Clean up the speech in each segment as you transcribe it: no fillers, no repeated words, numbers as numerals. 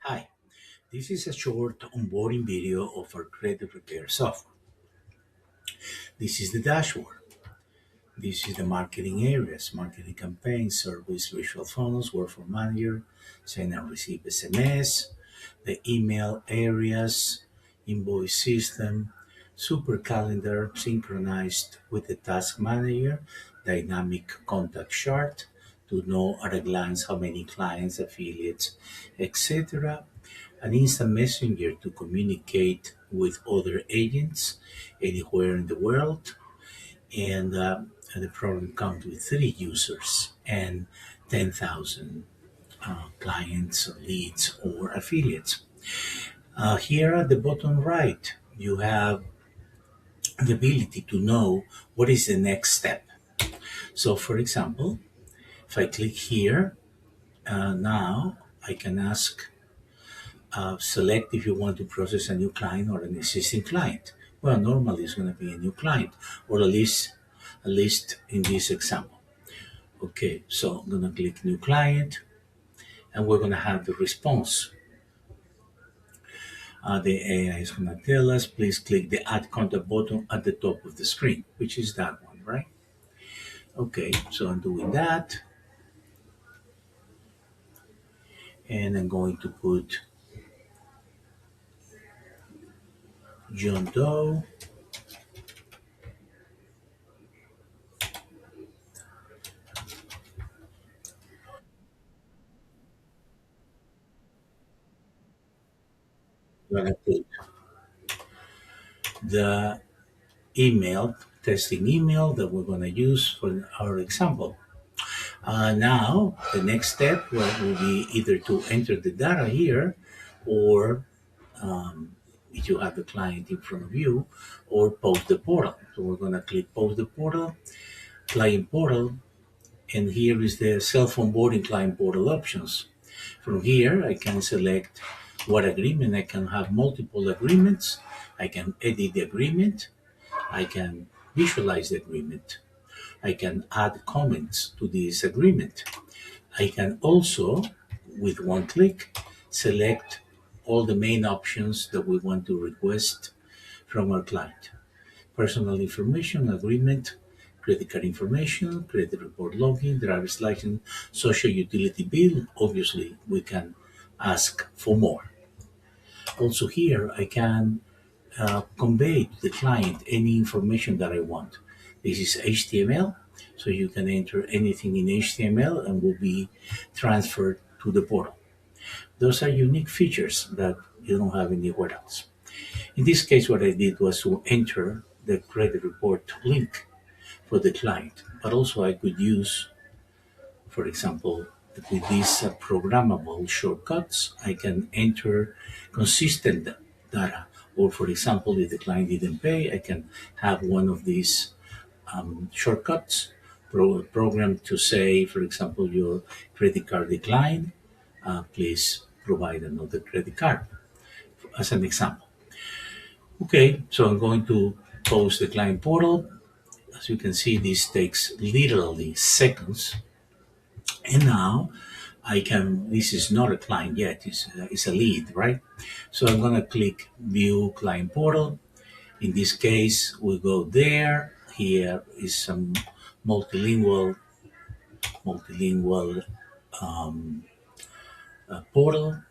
Hi, this is a short onboarding video of our credit repair software. This is the dashboard. This is the marketing areas, marketing campaigns, service, visual funnels, workflow manager, send and receive SMS, the email areas, invoice system, super calendar synchronized with the task manager, dynamic contact chart to know at a glance how many clients, affiliates, etc. An instant messenger to communicate with other agents anywhere in the world, and the program comes with 3 users and 10,000 clients, leads, or affiliates. Here at the bottom right, you have the ability to know what is the next step. So, for example, if I click here, now I can ask, select if you want to process a new client or an existing client. Well, normally it's going to be a new client, or at least in this example. Okay, so I'm gonna click new client and we're gonna have the response. The AI is gonna tell us, please click the add contact button at the top of the screen, which is that one, right? Okay, so I'm doing that and I'm going to put John Doe. I'm gonna put the email, testing email that we're gonna use for our example. Now, the next step will be either to enter the data here or if you have the client in front of you, or post the portal. So we're going to click post the portal, client portal, and here is the self onboarding client portal options. From here, I can select what agreement. I can have multiple agreements. I can edit the agreement. I can visualize the agreement. I can add comments to this agreement. I can also, with one click, select all the main options that we want to request from our client. Personal information, agreement, credit card information, credit report login, driver's license, social utility bill. Obviously, we can ask for more. Also here, I can convey to the client any information that I want. This is HTML, so you can enter anything in HTML and will be transferred to the portal. Those are unique features that you don't have anywhere else. In this case, what I did was to enter the credit report link for the client, but also I could use, for example, with these programmable shortcuts, I can enter consistent data. Or, for example, if the client didn't pay, I can have one of these shortcuts programmed to say, for example, your credit card declined. Please provide another credit card, as an example. Okay, so I'm going to close the client portal. As you can see, this takes literally seconds. And now I can, this is not a client yet, it's a lead, right? So I'm gonna click view client portal. In this case, we go there. Here is some multilingual portal.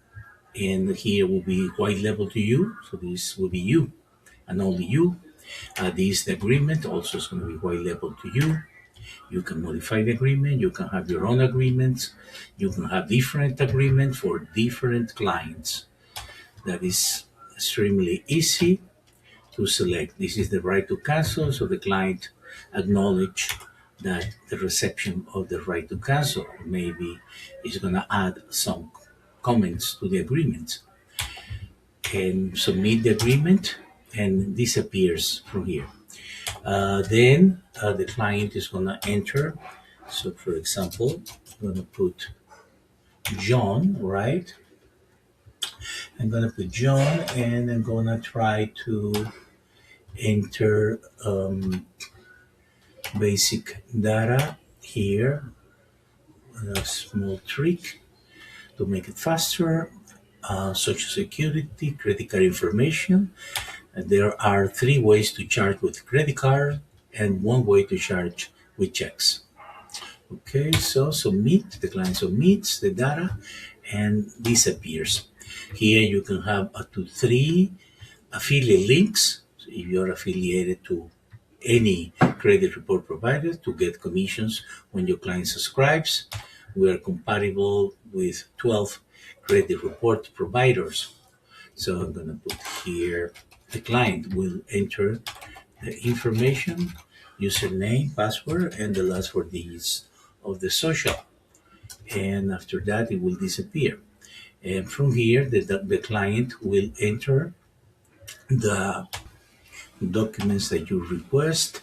And here will be white label to you. So this will be you and only you. This agreement also is going to be white label to you. You can modify the agreement. You can have your own agreements. You can have different agreements for different clients. That is extremely easy to select. This is the right to cancel, so the client acknowledge that the reception of the right to cancel. Maybe is going to add some comments to the agreement and submit the agreement, and disappears from here. Then the client is going to enter. So, for example, I'm going to put John, right? I'm going to put John, and I'm going to try to enter basic data here. A small trick to make it faster. Social Security, credit card information. There are three ways to charge with credit card and one way to charge with checks. Okay, so submit, the client submits the data and disappears. Here you can have up to three affiliate links. So if you're affiliated to any credit report provider to get commissions when your client subscribes. We are compatible with 12 credit report providers. So I'm going to put here the client will enter the information, username, password, and the last 4 digits of the social. And after that, it will disappear. And from here, the client will enter the documents that you request,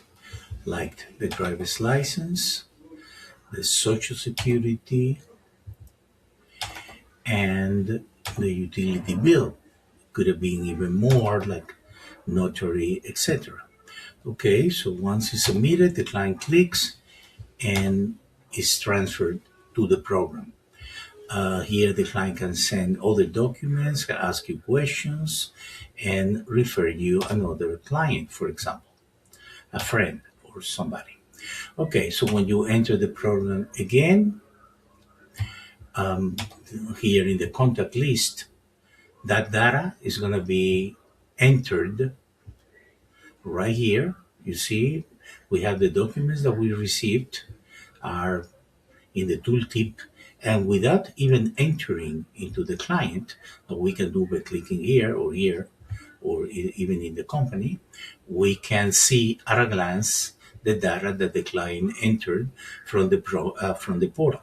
like the driver's license, the social security, and the utility bill. Could have been even more, like notary, etc. Okay, so once it's submitted, the client clicks and is transferred to the program. Here, the client can send other documents, can ask you questions, and refer you another client, for example, a friend or somebody. Okay, so when you enter the program again, um, here in the contact list, that data is going to be entered right here. You see, we have the documents that we received are in the tooltip, and without even entering into the client, we can do by clicking here, or even in the company, we can see at a glance the data that the client entered from the portal.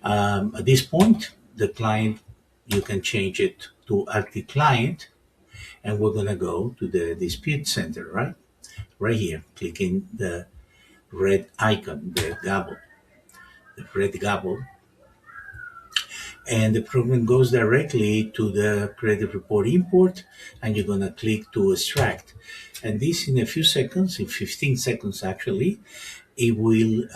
At this point, the client, you can change it to active client, and we're going to go to the dispute center, right here, clicking the red icon, the red gavel, and the program goes directly to the credit report import, and you're going to click to extract. And this, in a few seconds, in 15 seconds actually, it will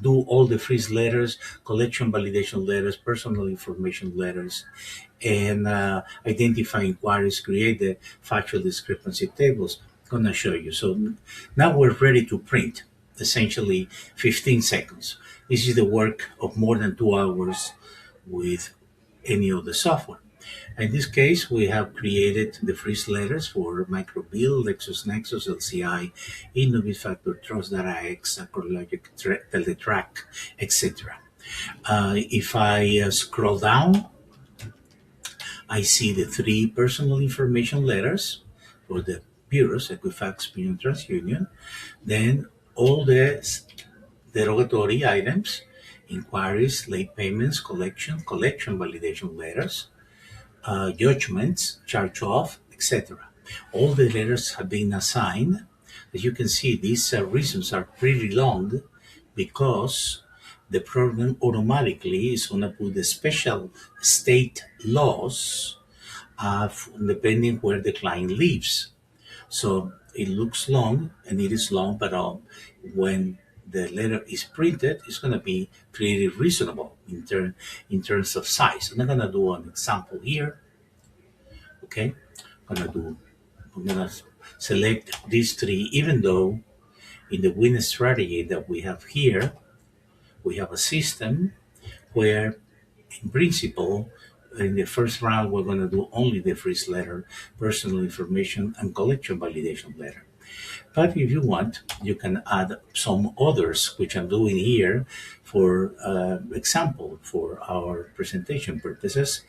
do all the freeze letters, collection validation letters, personal information letters, and identify inquiries, create the factual discrepancy tables. I'm going to show you. So now we're ready to print, essentially 15 seconds. This is the work of more than 2 hours with any of the software. In this case, we have created the freeze letters for Microbill, LexisNexis, LCI, InnovizFactor, TrustDataX, AcroLogic, Teletrack, etc. If I scroll down, I see the three personal information letters for the bureaus, Equifax, Union, TransUnion. Then all the derogatory items, inquiries, late payments, collection validation letters, judgments, charge off, etc. All the letters have been assigned. As you can see, these reasons are pretty long because the program automatically is going to put the special state laws depending where the client lives. So it looks long, and it is long, but when the letter is printed, it's going to be pretty reasonable in terms of size. And I'm going to do an example here. Okay, I'm going to select these three, even though in the win strategy that we have here, we have a system where, in principle, in the first round, we're going to do only the freeze letter, personal information, and collection validation letter. But if you want, you can add some others, which I'm doing here for example, for our presentation purposes,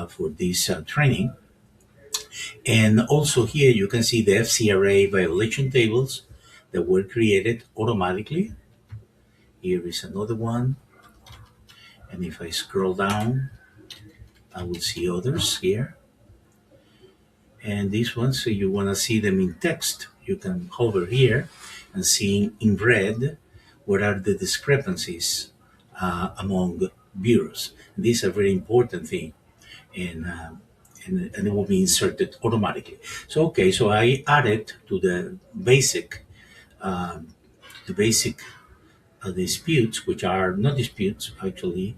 for this training. And also here you can see the FCRA violation tables that were created automatically. Here is another one. And if I scroll down, I will see others here. And these ones, so you want to see them in text, you can hover here and see in red what are the discrepancies among bureaus. And these are very important thing, and it will be inserted automatically. So okay, so I added to the basic disputes, which are not disputes actually,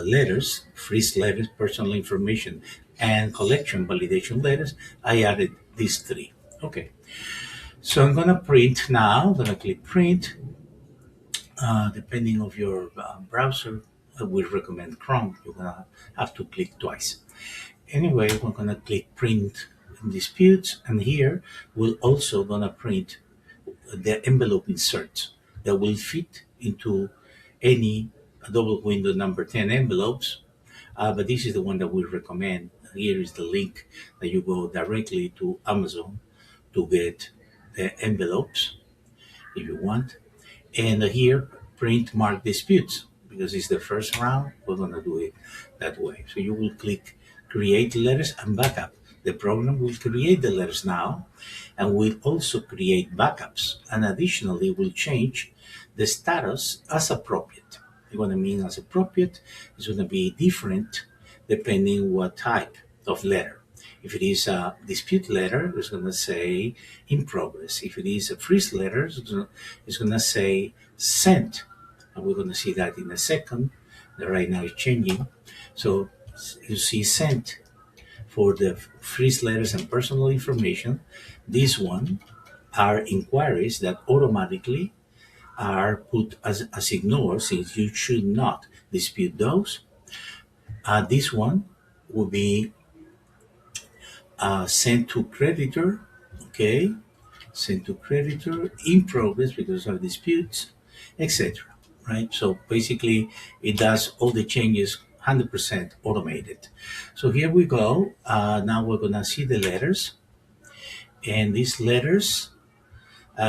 letters, freeze letters, personal information, and collection validation letters, I added these three. Okay, so I'm gonna print now. I'm gonna click print. Depending of your browser, I will recommend Chrome. You're gonna have to click twice. Anyway, we're gonna click print disputes, and here we're also gonna print the envelope inserts that will fit into any double window number 10 envelopes. But this is the one that we recommend. Here is the link that you go directly to Amazon to get the envelopes if you want. And here, print mark disputes, because it's the first round, we're going to do it that way. So you will click create letters and backup. The program will create the letters now and will also create backups. And additionally, will change the status as appropriate. What I mean as appropriate is going to be different depending what type of letter. If it is a dispute letter, it's going to say in progress. If it is a freeze letter, it's going to say sent. And we're going to see that in a second. That right now is changing. So you see sent for the freeze letters and personal information. This one are inquiries that automatically are put as ignored, since you should not dispute those. This one will be sent to creditor, okay, sent to creditor, in progress because of disputes, etc. Right? So basically, it does all the changes 100% automated. So here we go. Now we're gonna see the letters, and these letters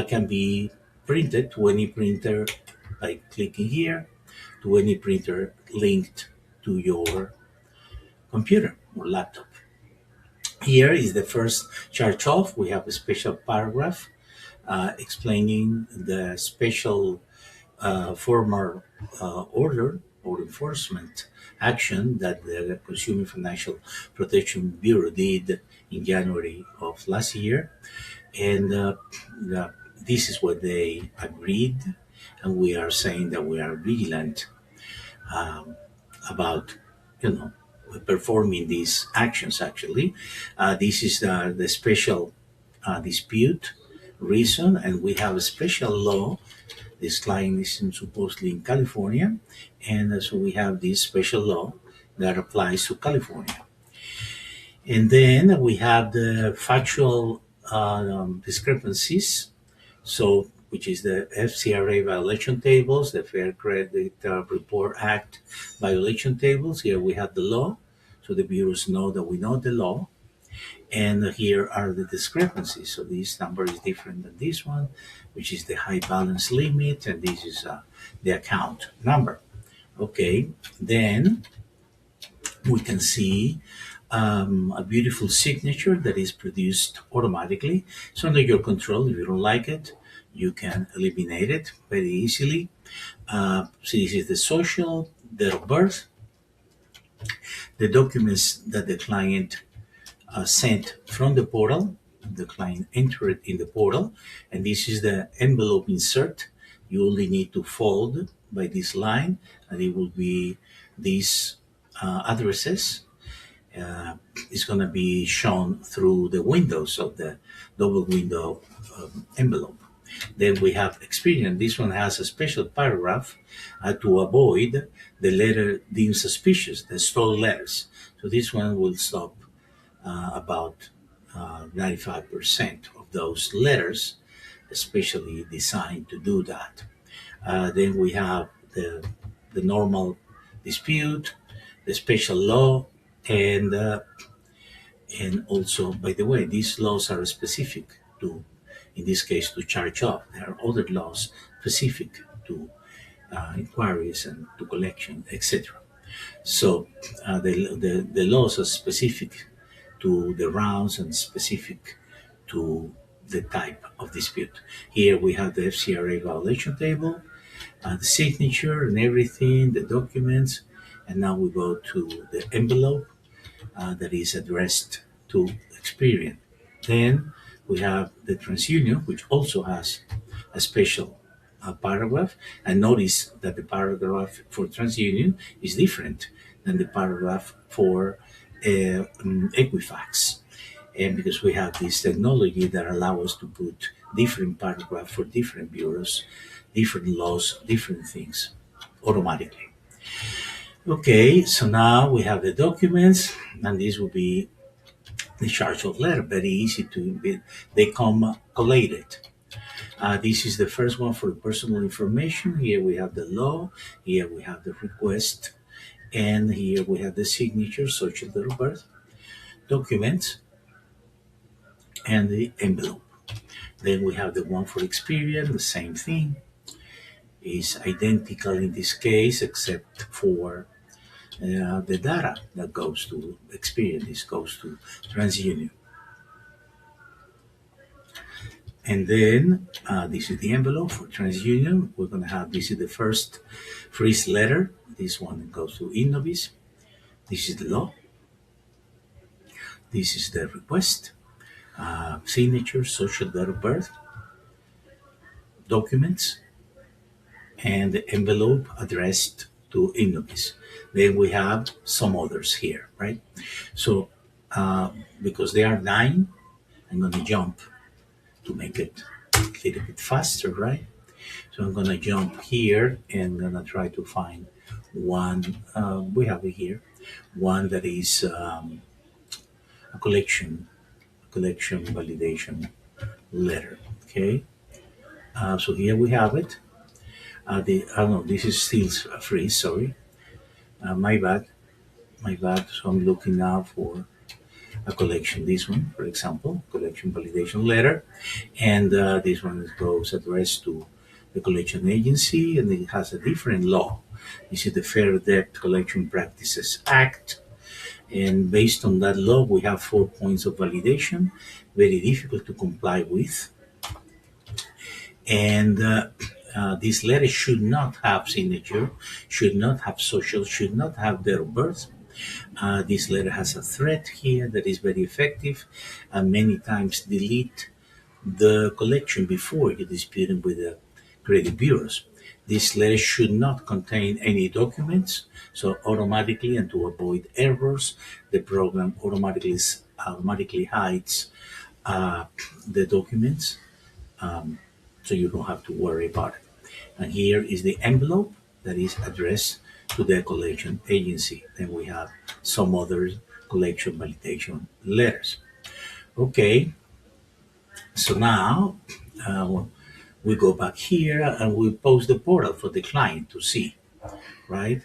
can be printed to any printer by clicking here, to any printer linked to your computer or laptop. Here is the first charge off. We have a special paragraph explaining the special formal order or enforcement action that the Consumer Financial Protection Bureau did in January of last year. And this is what they agreed. And we are saying that we are vigilant about, you know, performing these actions. Actually, this is the special dispute reason, and we have a special law. This client is supposedly in California, and so we have this special law that applies to California. And then we have the factual discrepancies, so which is the FCRA violation tables, the Fair Credit Report Act violation tables. Here we have the law, so the bureaus know that we know the law. And here are the discrepancies. So this number is different than this one, which is the high balance limit, and this is the account number. Okay, then we can see a beautiful signature that is produced automatically. It's under your control. If you don't like it, you can eliminate it very easily. So this is the social, date of birth, the documents that the client sent from the portal. The client entered in the portal, and this is the envelope insert. You only need to fold by this line, and it will be these addresses. It's going to be shown through the windows of the double window envelope. Then we have experience. This one has a special paragraph to avoid the letter deemed suspicious, the stolen letters. So this one will stop about 95% of those letters, especially designed to do that. Then we have the normal dispute, the special law, and also, by the way, these laws are specific to, in this case, to charge off. There are other laws specific to inquiries and to collection, etc. So the laws are specific to the rounds and specific to the type of dispute. Here we have the FCRA violation table, the signature and everything, the documents, and now we go to the envelope that is addressed to Experian. Then we have the TransUnion, which also has a special paragraph, and notice that the paragraph for TransUnion is different than the paragraph for Equifax. And because we have this technology that allows us to put different paragraphs for different bureaus, different laws, different things automatically. Okay, so now we have the documents, and this will be the charge of letter, very easy to be, they come collated. This is the first one for personal information. Here we have the law, here we have the request, and here we have the signature, social date of birth, documents, and the envelope. Then we have the one for Experian, the same thing. Is identical in this case, except for the data that goes to Experian. This goes to TransUnion. And then this is the envelope for TransUnion. We're going to have, this is the first freeze letter. This one goes to Innovis. This is the law. This is the request. Signature, social date of birth, documents, and the envelope addressed to Innovis. Then we have some others here, right? So because there are 9, I'm going to jump to make it a little bit faster, right? So I'm going to jump here and I'm going to try to find one. We have it here, one that is a collection validation letter. Okay. So here we have it. This is still free. Sorry, my bad. So I'm looking now for a collection. This one, for example, collection validation letter, and this one goes addressed to the collection agency, and it has a different law. This is the Fair Debt Collection Practices Act, and based on that law, we have 4 points of validation, very difficult to comply with, and this letter should not have signature, should not have social, should not have date of birth. This letter has a thread here that is very effective, and many times delete the collection before you dispute it with the credit bureaus. This letter should not contain any documents, so automatically, and to avoid errors, the program automatically hides the documents, so you don't have to worry about it. And here is the envelope that is addressed to the collection agency. Then we have some other collection validation letters. Okay, so now we go back here and we post the portal for the client to see, right?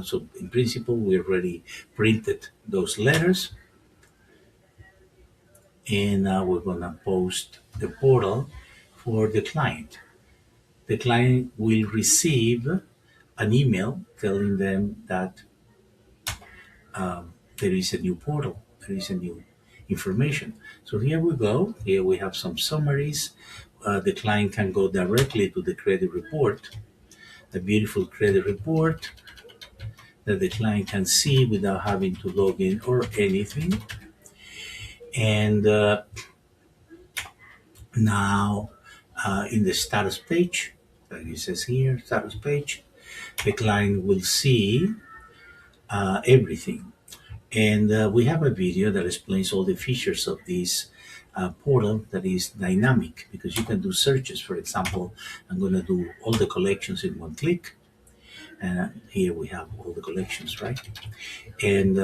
So in principle, we already printed those letters, and now we're gonna post the portal for the client. The client will receive an email telling them that there is a new portal, there is a new information. So here we go. Here we have some summaries. The client can go directly to the credit report, the beautiful credit report that the client can see without having to log in or anything. And now in the status page, like it says here, status page, the client will see everything. And we have a video that explains all the features of this portal that is dynamic, because you can do searches. For example, I'm going to do all the collections in one click. And here we have all the collections, right? And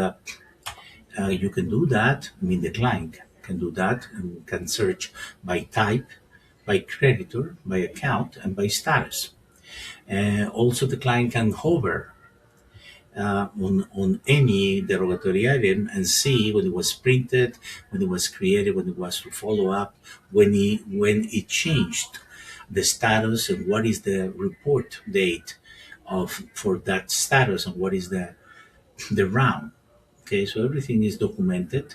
you can do that. I mean, the client can do that and can search by type, by creditor, by account, and by status. Also, the client can hover on any derogatory item and see when it was printed, when it was created, when it was to follow up, when it changed the status, and what is the report date for that status, and what is the round. Okay, so everything is documented.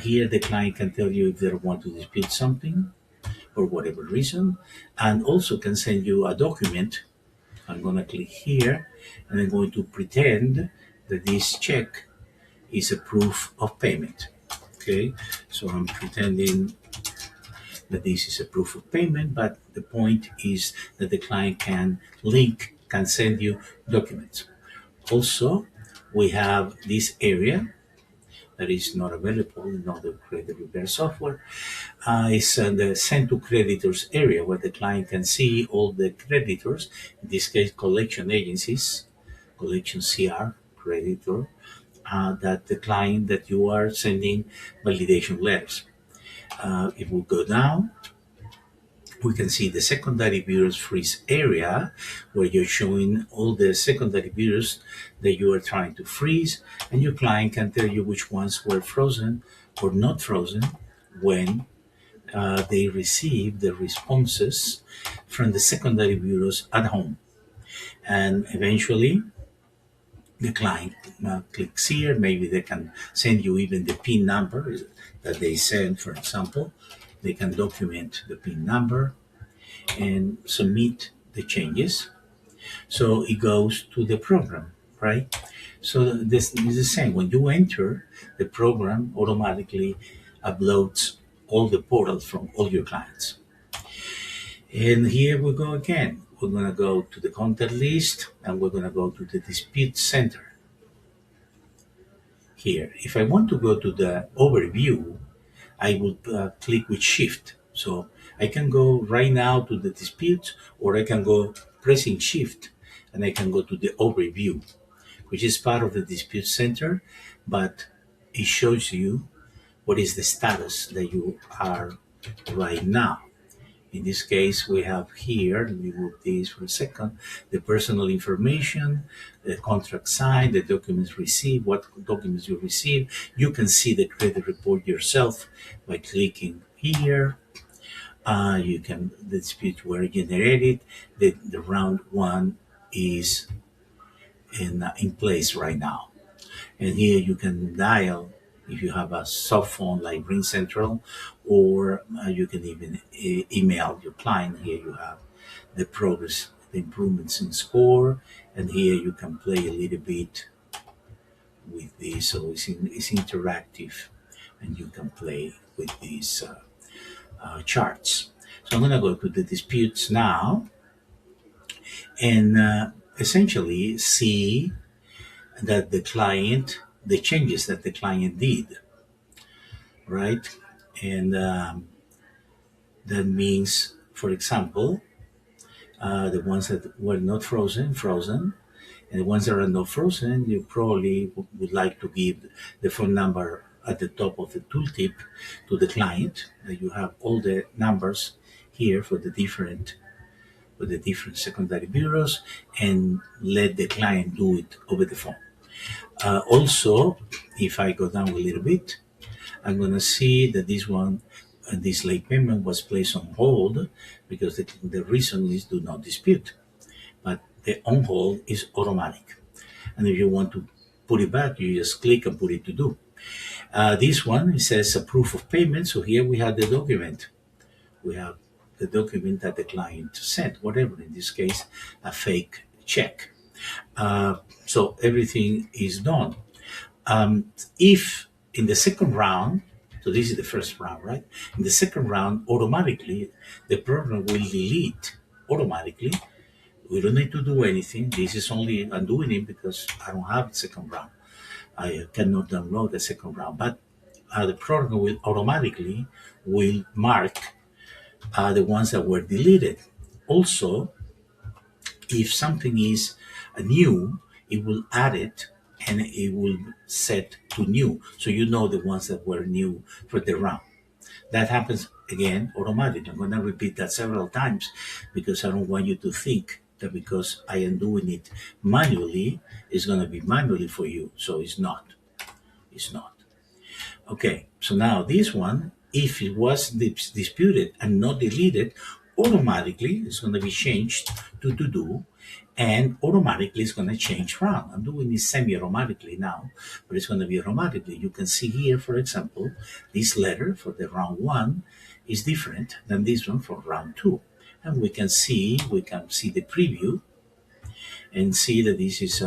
Here, the client can tell you if they want to dispute something for whatever reason, and also can send you a document. I'm going to click here, and I'm going to pretend that this check is a proof of payment. Okay, so I'm pretending that this is a proof of payment, but the point is that the client can send you documents. Also, we have this area that is not available in other credit repair software. It's the send to creditors area where the client can see all the creditors, in this case, collection agencies, collection CR, creditor, that the client that you are sending validation letters. If we go down, we can see the secondary bureaus freeze area where you're showing all the secondary bureaus that you are trying to freeze, and your client can tell you which ones were frozen or not frozen when they receive the responses from the secondary bureaus at home. And eventually, the client clicks here. Maybe they can send you even the PIN number that they send, for example. They can document the PIN number and submit the changes. So it goes to the program, right? So this is the same. When you enter, the program automatically uploads all the portals from all your clients. And here we go again. We're going to go to the contact list and we're going to go to the dispute center. Here, if I want to go to the overview, I would click with shift. So I can go right now to the disputes, or I can go pressing shift and I can go to the overview, which is part of the dispute center, but it shows you what is the status that you are right now. In this case, we have here, let me move this for a second, the personal information, the contract signed, the documents received, what documents you receive. You can see the credit report yourself by clicking here. The disputes were generated. The round one is in place right now. And here you can dial if you have a soft phone like Ring Central, or you can even email your client. Here you have the progress, the improvements in score, and here you can play a little bit with this. So it's interactive, and you can play with these charts. So I'm going to go to the disputes now, and essentially see that the changes that the client did, right? And that means, for example, the ones that were not frozen, and the ones that are not frozen, you probably would like to give the phone number at the top of the tooltip to the client. That you have all the numbers here for the different secondary bureaus, and let the client do it over the phone. Also, if I go down a little bit, I'm going to see that this late payment was placed on hold because the reason is do not dispute. But the on hold is automatic. And if you want to put it back, you just click and put it to do. This one, it says a proof of payment. So here we have the document. We have the document that the client sent, whatever, in this case, a fake check. So everything is done. If in the second round, so this is the first round, right? In the second round, automatically, the program will delete automatically. We don't need to do anything. This is only, I'm doing it because I don't have a second round. I cannot download the second round, but the program will automatically mark the ones that were deleted. Also, if something is new, it will add it and it will set to new. So you know the ones that were new for the round. That happens again automatically. I'm going to repeat that several times because I don't want you to think that because I am doing it manually, it's going to be manually for you. So it's not. It's not. Okay, so now this one, if it was disputed and not deleted, automatically it's going to be changed to do, and automatically it's going to change round. I'm doing this semi-automatically now, but it's going to be automatically. You can see here, for example, this letter for the round one is different than this one for round two. And we can see the preview and see that this is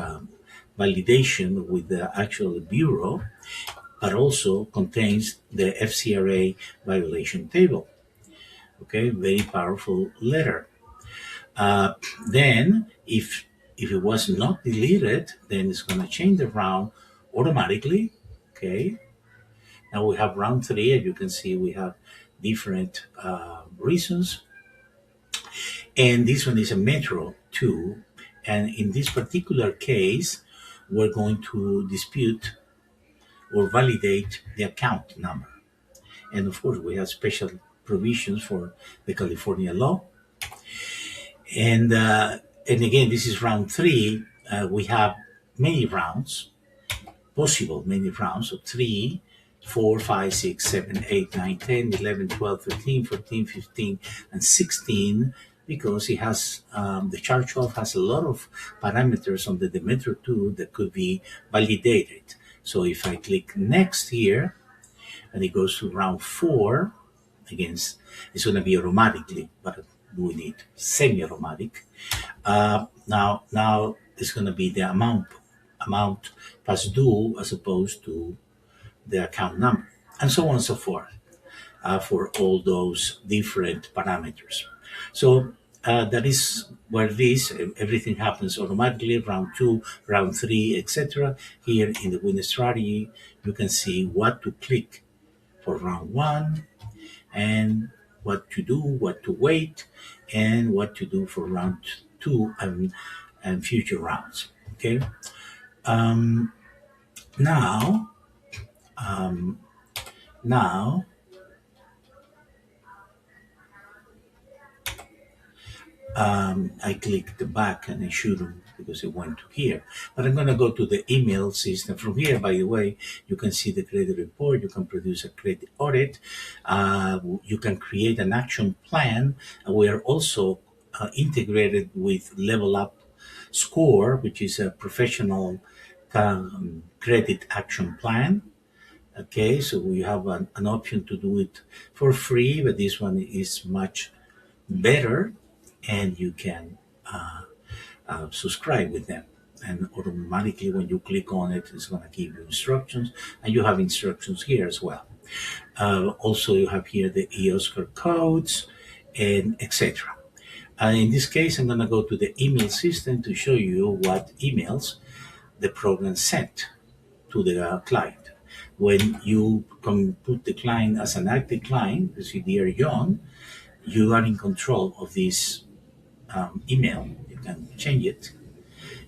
validation with the actual bureau, but also contains the FCRA violation table. Okay, very powerful letter. Uh, then, if it was not deleted, then it's going to change the round automatically. Okay, now we have round three. As you can see, we have different reasons, and this one is a metro too. And in this particular case, we're going to dispute or validate the account number. And of course, we have special provisions for the California law. And again, this is round three. We have many rounds, possible many rounds of 3, 4, 5, 6, 7, 8, 9, 10, 11, 12, 13, 14, 15, and 16, because it has the charge off has a lot of parameters on the Demeter 2 that could be validated. So if I click next here and it goes to round 4, again, it's going to be automatically, but we need semi-automatic. Now it's going to be the amount past due as opposed to the account number, and so on and so forth, for all those different parameters. So that is where it is. Everything happens automatically. Round two, round three, etc. Here in the winning strategy, you can see what to click for round one, and what to do, what to wait, and what to do for round two and future rounds. Okay. Um, now, um, now, I click the back and I shoot them because it went to here. But I'm going to go to the email system. From here, by the way, you can see the credit report. You can produce a credit audit. You can create an action plan. We are also integrated with Level Up Score, which is a professional credit action plan. Okay, so we have an option to do it for free, but this one is much better, and you can subscribe with them. And automatically, when you click on it, it's going to give you instructions, and you have instructions here as well. Also, you have here the EOSCAR codes and etc. In this case, I'm going to go to the email system to show you what emails the program sent to the client. When you can put the client as an active client, you see, dear John, you are in control of this email. You can change it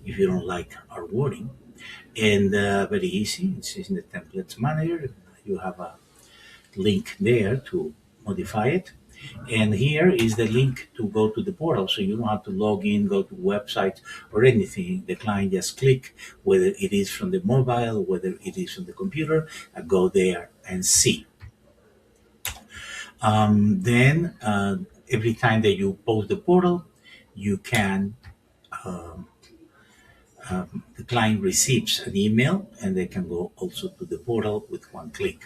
if you don't like our wording. And very easy. It's in the templates manager. You have a link there to modify it. And here is the link to go to the portal. So you don't have to log in, go to website or anything. The client just click, whether it is from the mobile, whether it is from the computer, and go there and see. Then every time that you post the portal, you can the client receives an email, and they can go also to the portal with one click.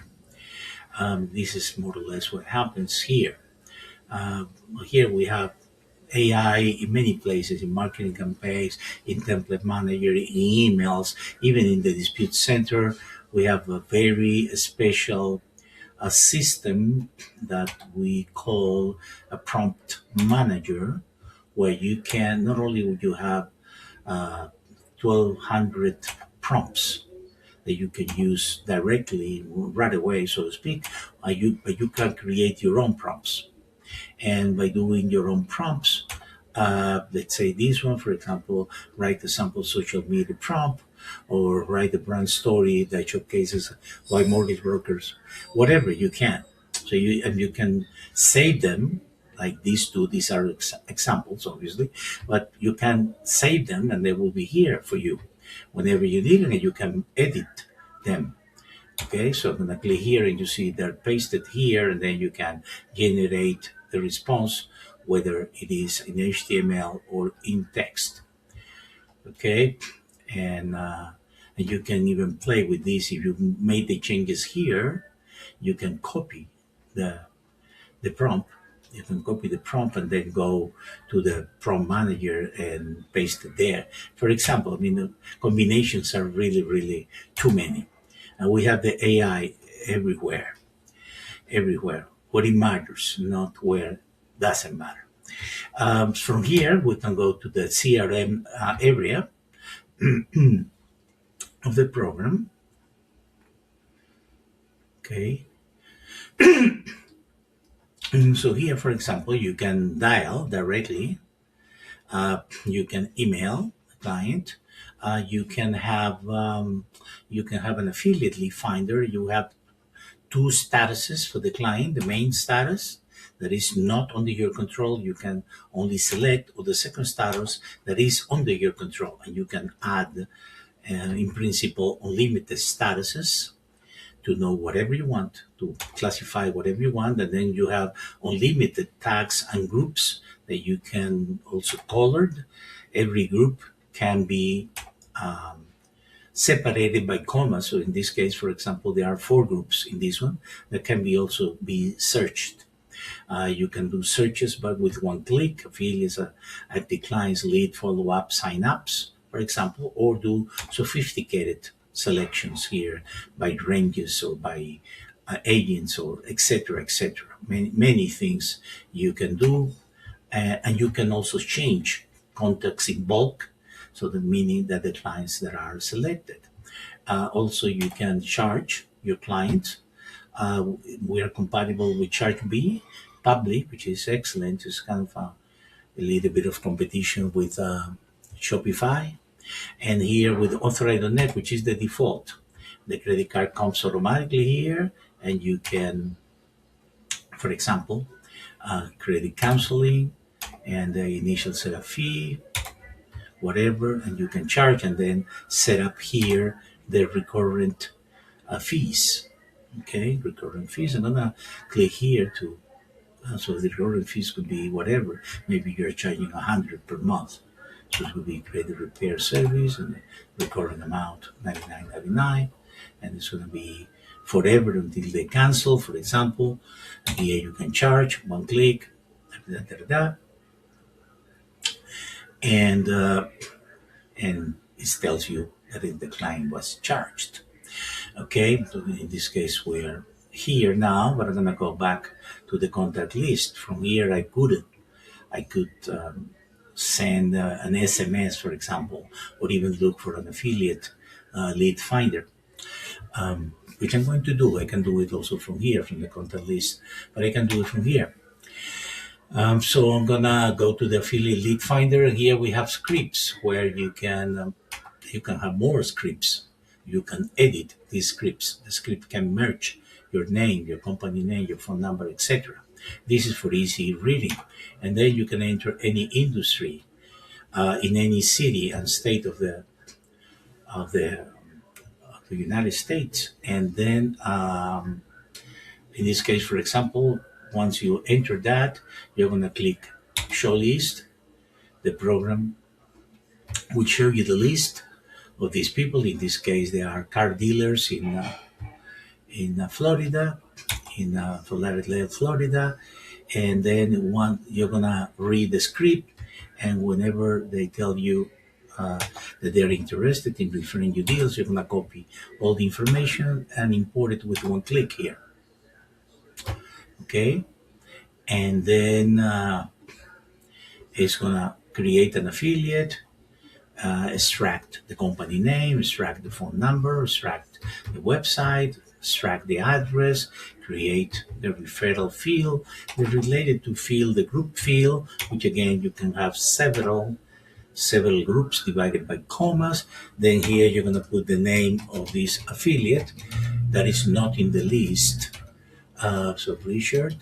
This is more or less what happens here. Here we have AI in many places, in marketing campaigns, in template manager, in emails, even in the dispute center. We have a very special system that we call a prompt manager, where you can not only would you have 1,200 prompts that you can use directly right away, so to speak, but you can create your own prompts. And by doing your own prompts, let's say this one, for example, write a sample social media prompt, or write a brand story that showcases why mortgage brokers, whatever you can. So you can save them, like these two. These are examples, obviously, but you can save them, and they will be here for you whenever you need, and you can edit them. Okay, so I'm gonna click here, and you see they're pasted here, and then you can generate the response, whether it is in HTML or in text. Okay, and you can even play with this. If you made the changes here, you can copy the prompt. You can copy the prompt and then go to the prompt manager and paste it there. For example, I mean, the combinations are really too many. And we have the AI everywhere. What it matters, not where Doesn't matter. From here, we can go to the CRM area of the program. Okay. So here, for example, you can dial directly. You can email the client. You can have an affiliate lead finder. You have two statuses for the client: the main status that is not under your control, you can only select, or the second status that is under your control, and you can add, in principle, unlimited statuses to know whatever you want, to classify whatever you want, and then you have unlimited tags and groups that you can also colored. Every group can be separated by commas. So in this case, for example, there are 4 groups in this one that can be also be searched. You can do searches, but with one click, affiliates, active clients, lead, follow-up, sign-ups, for example, or do sophisticated selections here by ranges or by agents or etc. etc. Many things you can do, and you can also change contacts in bulk, so that meaning that the clients that are selected. Also, you can charge your clients. We are compatible with ChargeBee Public, which is excellent. It's kind of a little bit of competition with Shopify. And here with Authorize.net, which is the default. The credit card comes automatically here, and you can, for example, credit counseling and the initial setup fee, whatever, and you can charge and then set up here the recurrent fees. Okay, recurrent fees. I'm gonna click here to, so the recurrent fees could be whatever. Maybe you're charging 100 per month. So it would be credit repair service and the recurring amount $99.99, and it's going to be forever until they cancel, for example. And here you can charge one click, and it tells you that the client was charged. Okay, so in this case we're here now, but I'm going to go back to the contact list. From here, I could send an SMS, for example, or even look for an affiliate lead finder, which I'm going to do. I can do it also from here, from the contact list, but I can do it from here. So I'm gonna go to the affiliate lead finder, and here we have scripts where you can have more scripts. You can edit these scripts. The script can merge your name, your company name, your phone number, etc. This is for easy reading. And then you can enter any industry in any city and state of the United States. And then in this case, for example, once you enter that, you're going to click Show List. The program will show you the list of these people. In this case, they are car dealers in Florida, in Fort Lauderdale, Florida. And then you're gonna read the script, and whenever they tell you that they're interested in referring you deals, you're gonna copy all the information and import it with one click here. Okay, and then it's gonna create an affiliate, extract the company name, extract the phone number, extract the website, extract the address, create the referral field, the related to field, the group field, which again you can have several groups divided by commas. Then here you're going to put the name of this affiliate that is not in the list. So Richard,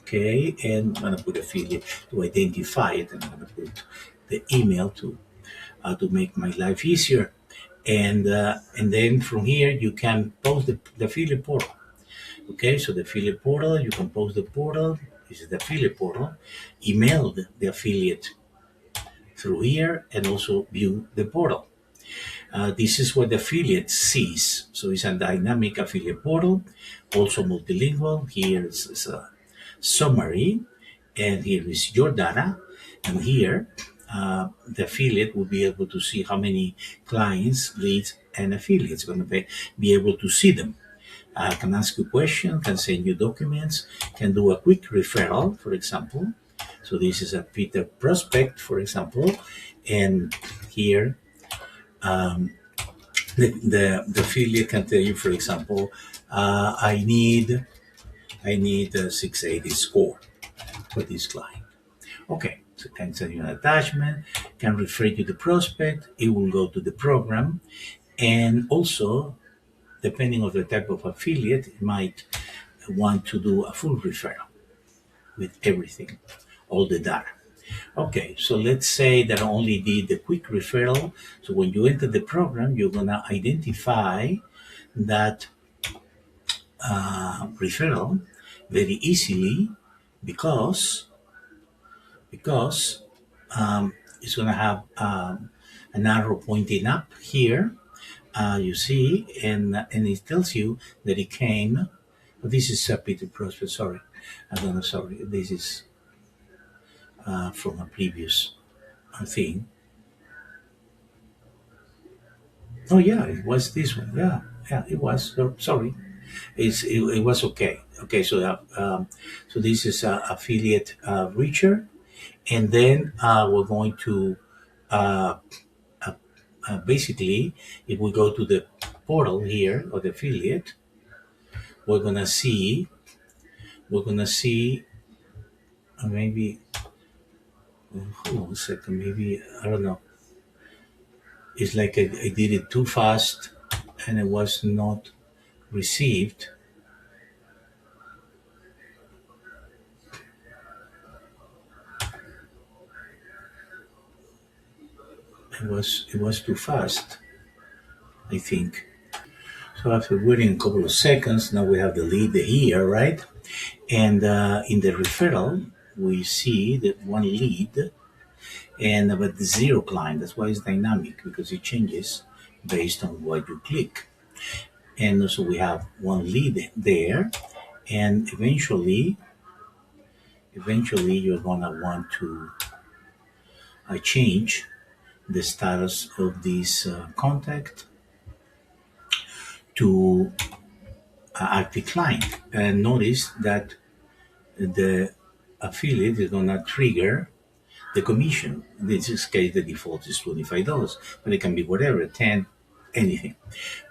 okay, and I'm going to put affiliate to identify it, and I'm going to put the email to make my life easier. And then from here you can post the affiliate portal. Okay, so the affiliate portal, you can post the portal. This is the affiliate portal. Email the affiliate through here, and also view the portal. This is what the affiliate sees. So it's a dynamic affiliate portal, also multilingual. Here is a summary, and here is your data, and here the affiliate will be able to see how many clients, leads, and affiliates going to be able to see them. Can ask you questions, can send you documents, can do a quick referral, for example, So this is a Peter prospect, for example, and here the affiliate can tell you, for example, I need a 680 score for this client. Okay, so can send you an attachment, can refer you to the prospect, it will go to the program, and also, depending on the type of affiliate, it might want to do a full referral with everything, all the data. Okay, so let's say that I only did the quick referral. So when you enter the program, you're gonna identify that referral very easily because because it's gonna have an arrow pointing up here. You see, and it tells you that it came. This is Peter Prosper. Sorry, I don't know. Sorry, this is from a previous thing. Oh yeah, it was this one. Yeah, yeah, it was. Sorry, it was okay. Okay, so this is affiliate reacher, and then we're going to uh, basically, if we go to the portal here or the affiliate, we're gonna see maybe hold on a second, maybe I don't know. It's like I did it too fast and it was not received. It was too fast, I think. So after waiting a couple of seconds, now we have the lead here, right? And in the referral, we see that one lead and about the zero client. That's why it's dynamic because it changes based on what you click. And also we have one lead there, and eventually you're gonna want to change the status of this contact to active client. And notice that the affiliate is gonna trigger the commission. In this case, the default is $25, but it can be whatever, 10, anything.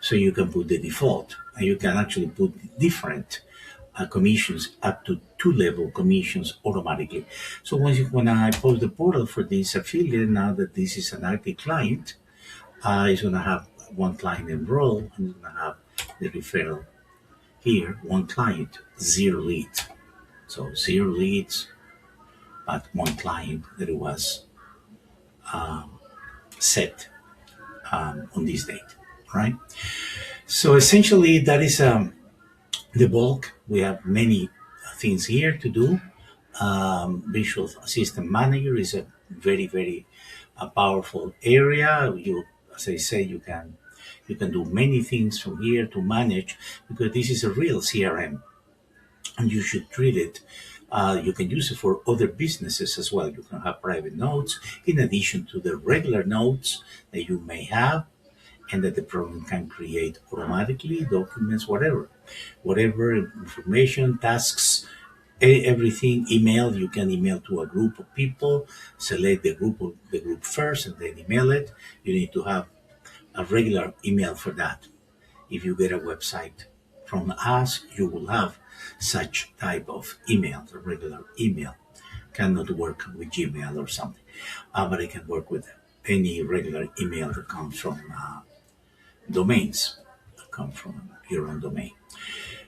So you can put the default, and you can actually put different commissions up to 2-level commissions automatically. So when I post the portal for this affiliate, now that this is an active client, it's going to have one client enroll, and it's going to have the referral here, one client, 0 leads. So 0 leads, but one client that it was set on this date, right? So essentially, that is the bulk. We have many things here to do. Visual Assistant Manager is a very, very powerful area. As I say, you can do many things from here to manage because this is a real CRM, and you should treat it. You can use it for other businesses as well. You can have private notes in addition to the regular notes that you may have, and that the program can create automatically, documents, whatever information, tasks, everything. Email, you can email to a group of people, select the group first, and then email it. You need to have a regular email for that. If you get a website from us, you will have such type of email, a regular email. Cannot work with Gmail or something, but it can work with any regular email that comes from domains, that come from your own domain.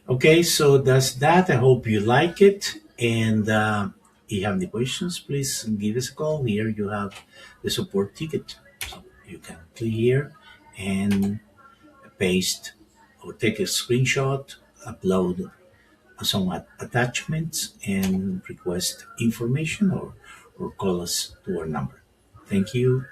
Okay, so that's that. I hope you like it. And if you have any questions, please give us a call. Here you have the support ticket. So you can click here and paste or take a screenshot, upload some attachments, and request information or call us to our number. Thank you.